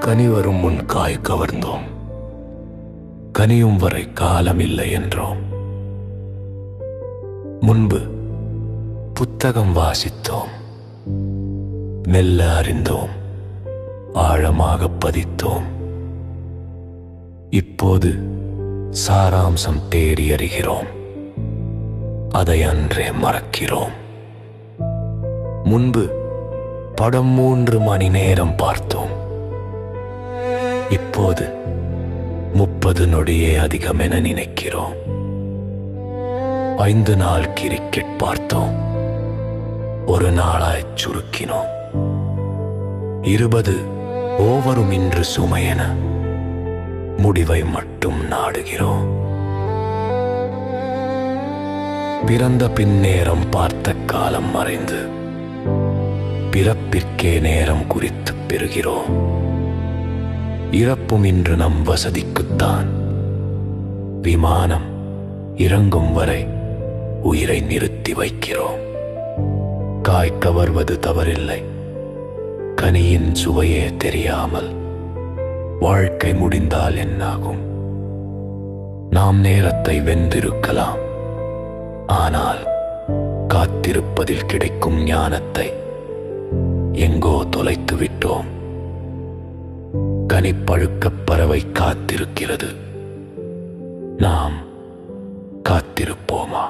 கனி வரும் முன் காய் கவர்ந்தோம், கனியும் வரை காலமில்லை என்றோம். முன்பு புத்தகம் வாசித்தோம், மெல்ல அறிந்தோம், ஆழமாக பதித்தோம். இப்போது சாராம்சம் தேடி அறிகிறோம், அதை அன்றே மறக்கிறோம். முன்பு படம் 3 மணி நேரம் பார்த்தோம், இப்போது 30 நொடியே அதிகம் என நினைக்கிறோம். 5 நாள் கிரிக்கெட் பார்த்தோம், ஒரு நாளாய் சுருக்கினோம். 20 ஓவரும் இன்று சுமையென முடிவை மட்டும் நாடுகிறோம். பிறந்த பின் நேரம் பார்த்த காலம் மறைந்து பிறப்பிற்கே நேரம் குறித்து பெறுகிறோம். இறப்பும் இன்று நம் வசதிக்குத்தான். விமானம் இறங்கும் வரை உயிரை நிறுத்தி வைக்கிறோம். காய் கவர்வது தவறில்லை, கனியின் சுவையே தெரியாமல் வாழ்க்கை முடிந்தால் என்னாகும்? நாம் நேரத்தை வென்றிருக்கலாம், ஆனால் காத்திருப்பதில் கிடைக்கும் ஞானத்தை எங்கோ தொலைத்து விட்டோம். கனி பழுக்கப் பறவை காத்திருக்கிறது, நாம் காத்திருப்போமா?